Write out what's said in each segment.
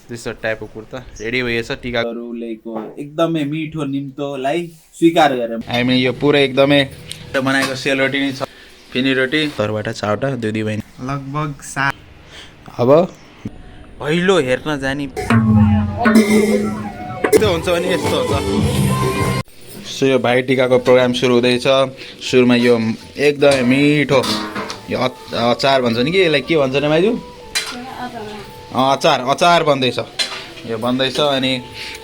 त्यस्तो टाइपको कुर्ता रेडी भइएछ टिकाहरूको एकदमै मिठो निम्तोलाई स्वीकार गरेँ हामी यो पुरै एकदमै बनाएको सेलरोटी नै छ फिनी रोटी तर्बाट चावटा दिदी बहिनी लगभग अब पहिलो हेर्न जाने यस्तो हुन्छ भने यस्तो हुन्छ सो यो भाइ टिकाको प्रोग्राम सुरु हुँदैछ सुरुमा यो एकदमै मिठो यो अचार भन्छ नि कि यसलाई के भन्छ नि माइजू अचार बन्दैछ यो बन्दैछ अनि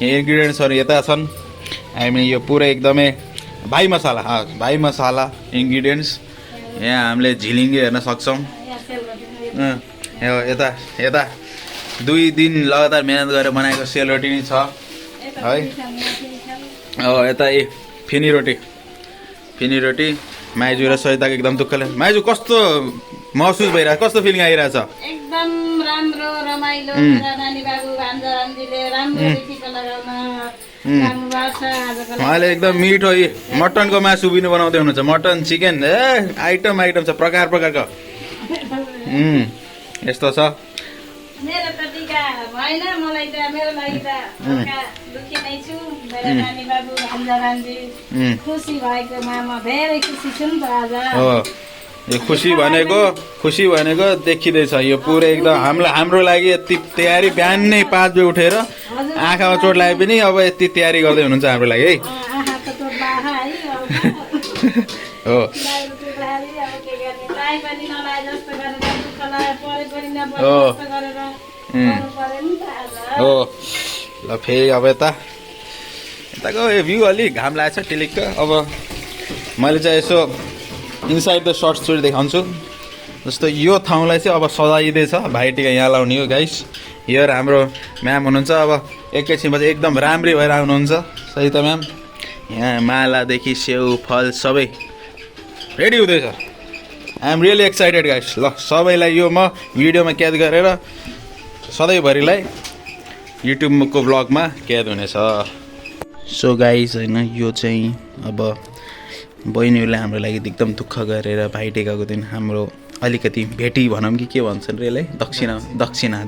इन्ग्रिडियन्ट्सहरू यता छन् हामी यो पुरै एकदमै भाइ मसाला इन्ग्रिडियन्ट्स यहाँ हामीले झिलिङ्गे हेर्न सक्छौँ यता 2 दिन लगातार मेहनत गरेर बनाएको सेलरोटी नै छ है यता फिनी रोटी माइजू र सरिताको एकदम दुःखले माइजू कस्तो महसुस भइरहेछ कस्तो फिलिङ आइरहेछ एकदम राम्रो रमाइलो मेरा नानी बाबु भान्जा भान्जीले राम्रो टिका लगाउन जानुभएको छ आजको लागि उहाँले एकदम मिठो मटनको मासु पनि बनाउँदै हुनुहुन्छ मटन चिकन आइटम छ प्रकारको यस्तो छ मेरो त टिका भएन मलाई त मेरो लागि त दुखी नै छु मेरा नानी बाबु भान्जा भान्जी खुसी भएकोमा म धेरै खुसी छु नि त आज यो खुसी भनेको देखिँदैछ यो पुरै एकदम हाम्रो लागि यति तयारी बिहान नै 5 बजे उठेर आँखामा चोट लागे पनि अब यति तयारी गर्दै हुनुहुन्छ हाम्रो लागि है हो ल फेरि अब यताको भ्यू अलि घाम लागेको छ टिलिक्क अब मैले चाहिँ यसो इनसाइड द सर्ट स्टोरी देखाउँछु जस्तो यो ठाउँलाई चाहिँ अब सजाइँदैछ भाइटिका यहाँ लाउने हो गाइस हियर हाम्रो म्याम हुनुहुन्छ अब एकैछिनमा चाहिँ एकदम राम्री भएर आउनुहुन्छ सही त म्याम यहाँ मालादेखि स्याउ फल सबै रेडी हुँदैछ I am really excited guys ल सबैलाई यो म भिडियोमा कैद गरेर सधैँभरिलाई युट्युबको ब्लगमा कैद हुनेछ सो गाइस होइन यो चाहिँ अब बहिनीहरूले हाम्रो लागि एकदम दुःख गरेर भाइटिकाको दिन हाम्रो अलिकति भेटी भनौँ कि के भन्छन् रे यसलाई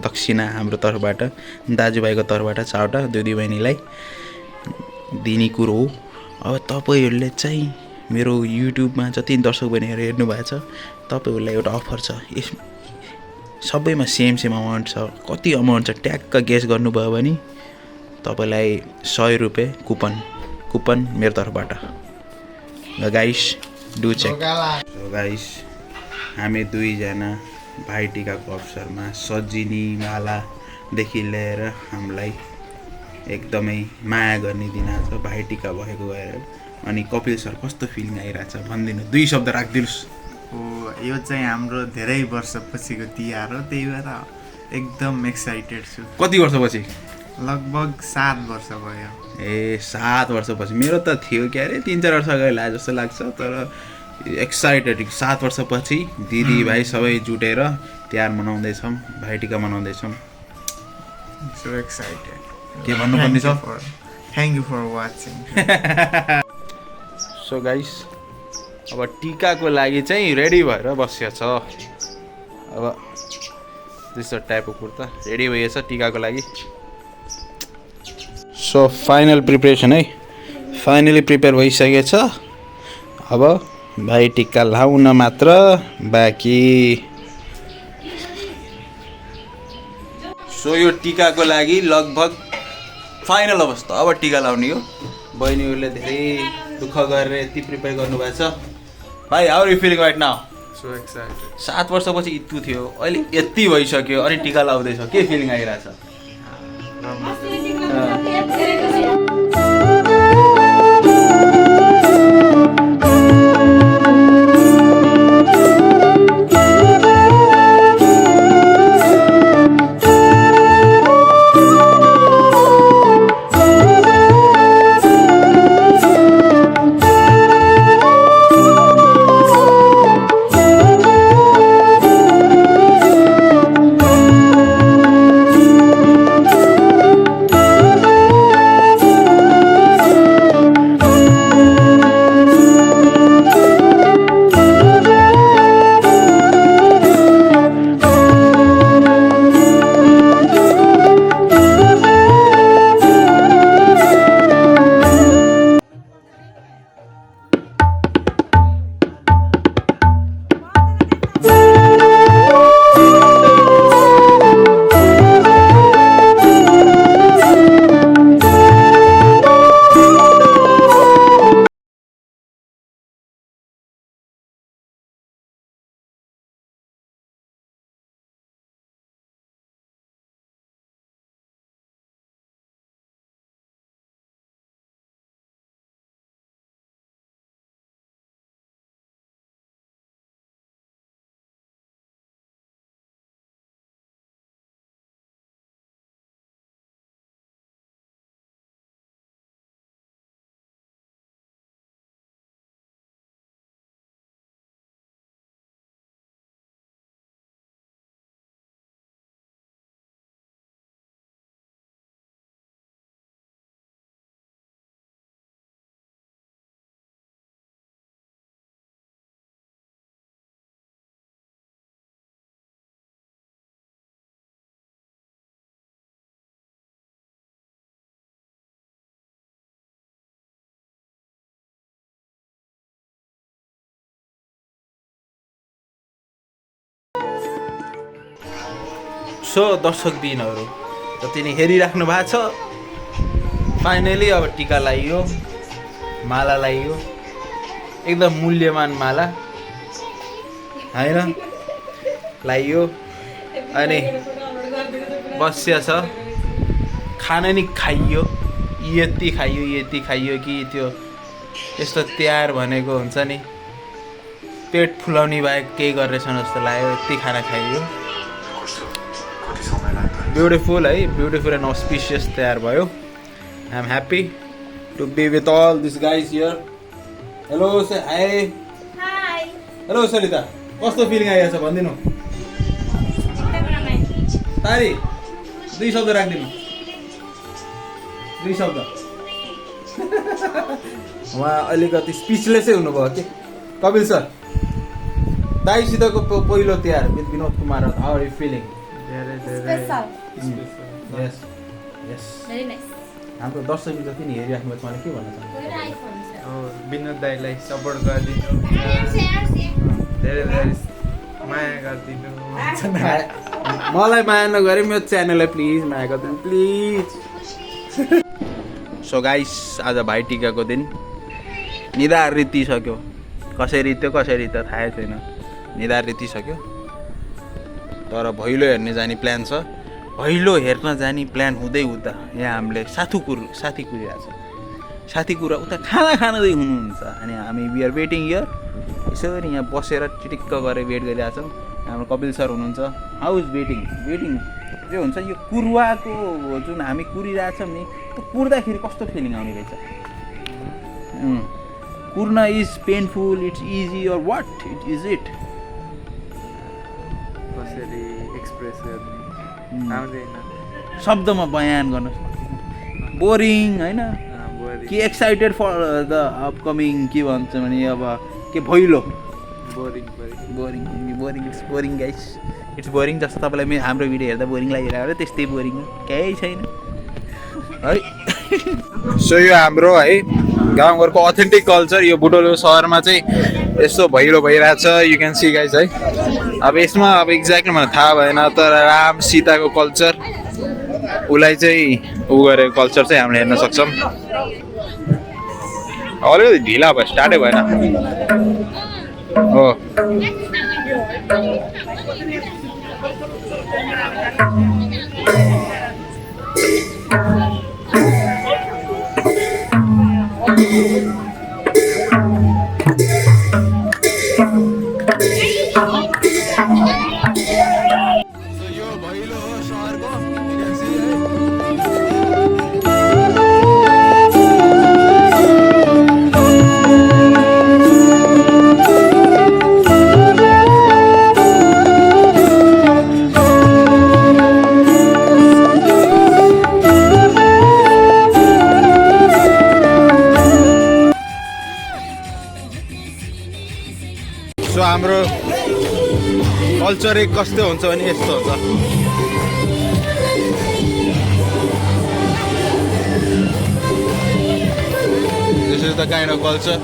दक्षिणा हाम्रो तर्फबाट दाजुभाइको तर्फबाट चावटा दिदी बहिनीलाई दिने कुरो हो अब तपाईँहरूले चाहिँ मेरो युट्युबमा जति दर्शक बहिनीहरू हेर्नु भएको छ तपाईँहरूलाई एउटा अफर छ यस सबैमा सेम अमाउन्ट छ कति अमाउन्ट छ ट्याक्क गेस गर्नुभयो भने तपाईँलाई 100 रुपियाँ कुपन मेरो तर्फबाट गाइस डु चेक गाइस हामी दुईजना भाइटिकाको अवसरमा सजिनी मालादेखि लिएर हामीलाई एकदमै माया गर्ने दिन आज भाइटिका भएको भएर अनि कपिल सर कस्तो फिलिङ आइरहेछ भनिदिनु 2 शब्द राखिदिनुस् यो चाहिँ हाम्रो धेरै वर्षपछिको तिहार हो त्यही भएर एकदम एक्साइटेड छु कति वर्षपछि लगभग 7 वर्ष भयो 7 वर्षपछि मेरो त थियो के अरे 3-4 वर्ष अगाडि लाग्यो जस्तो लाग्छ तर एक्साइटेड 7 वर्षपछि दिदी भाइ सबै जुटेर तिहार मनाउँदैछौँ भाइटिका मनाउँदैछौँ सो एक्साइटेड के भन्नुपर्ने छ thank you for watching so guys अब टिकाको लागि चाहिँ रेडी भएर बसिया छ अब त्यस्तो टाइपको कुर्ता रेडी भइएछ टिकाको लागि सो फाइनल प्रिपरेसन है फाइनली प्रिपेयर भइसकेको छ अब भाइ टिका लाउन मात्र बाँकी सो यो टिकाको लागि लगभग फाइनल अवस्था अब टिका लाउने हो बहिनीहरूले धेरै दुःख गरेर यति प्रिपेयर गर्नुभएको छ भाइ how are you feeling right now so excited 7 वर्षपछि इत्तु थियो अहिले यति भइसक्यो अनि टिका लाउँदैछ के फिलिङ आइरहेछ सो दर्शकबिनहरू जति नै हेरिराख्नु भएको छ फाइनली अब टिका लगाइयो, माला लगाइयो, एकदम मूल्यमान माला होइन लगाइयो अनि बस्या छ। खाना नि खाइयो, यति खाइयो कि त्यो यस्तो तिहार भनेको हुन्छ नि पेट फुलाउने बाहेक केही गरेछ जस्तो लाग्यो। यति खाना खाइयो, ब्युटिफुल है, ब्युटिफुल एन्ड अस्पिसियस तिहार भयो। I am happy to be with all this guys here. Hello say hi. Hello Salita, कस्तो फिलिङ आइरहेको छ भनिदिनु। तारी 2 शब्द राखिदिनु, 2 शब्द। उहाँ अलिकति स्पिचलेसै हुनुभयो कि। कपिल सर, दाइसितको पहिलो Tihar with Vinod Kumar, how are you feeling? हाम्रो दर्शक जति नि हेरिराख्नु भएको छ भने के भन्न चाहन्छु? विनोद दाईलाई सपोर्ट गरिदिनु, धेरै माया गरिदिनु। मलाई माया नगरे मेरो च्यानललाई प्लिज माया गरिदिनु प्लिज। सो गाइस, आज भाइटिकाको दिन निधार रितिसक्यो। कसरी रित्यो थाहै छैन, निधार रितिसक्यो। तर भैलो हेर्ने जाने प्लान छ। भैलो हेर्न जाने प्लान हुँदै हुँदा यहाँ हामीले साथी कुरिरहेको छ। साथी कुरा उता खाना खाँदै हुनुहुन्छ अनि हामी वी आर वेटिङ हियर। यसरी यहाँ बसेर चिटिक्क गरेर वेट गरिरहेछौँ। हाम्रो कपिल सर हुनुहुन्छ। हाउ इज वेटिङ त्यो हुन्छ। यो कुरुवाको जुन हामी कुरिरहेछौँ नि, त्यो कुर्दाखेरि कस्तो फिलिङ आउने रहेछ? कुर्न is painful, it's easy or what is it? कसरी एक्सप्रेस गर्ने आउँदैन, शब्दमा बयान गर्न बोरिङ होइन कि एक्साइटेड फर द अपकमिङ के भन्छ भने अब के Bhailo? Boring it's boring guys, it's boring. जस्तो तपाईँलाई हाम्रो भिडियो हेर्दा बोरिङ लागिरहेको हो त्यस्तै बोरिङ हो, केही छैन है। सो यो हाम्रो है गाउँघरको अथेन्टिक कल्चर। यो बुटोल सहरमा चाहिँ यस्तो भैलो भइरहेछ, यु क्यान सी गाइस है। अब यसमा अब एक्ज्याक्टली मलाई थाहा भएन, तर राम सीताको कल्चर उसलाई चाहिँ ऊ गरेको कल्चर चाहिँ हामीले हेर्न सक्छौँ। अलिकति ढिला भयो, स्टार्टै भएन हो। यो भैलो हो सहरको। सो हाम्रो कल्चर कस्तो हुन्छ भने यस्तो हुन्छ। This is the kind of culture.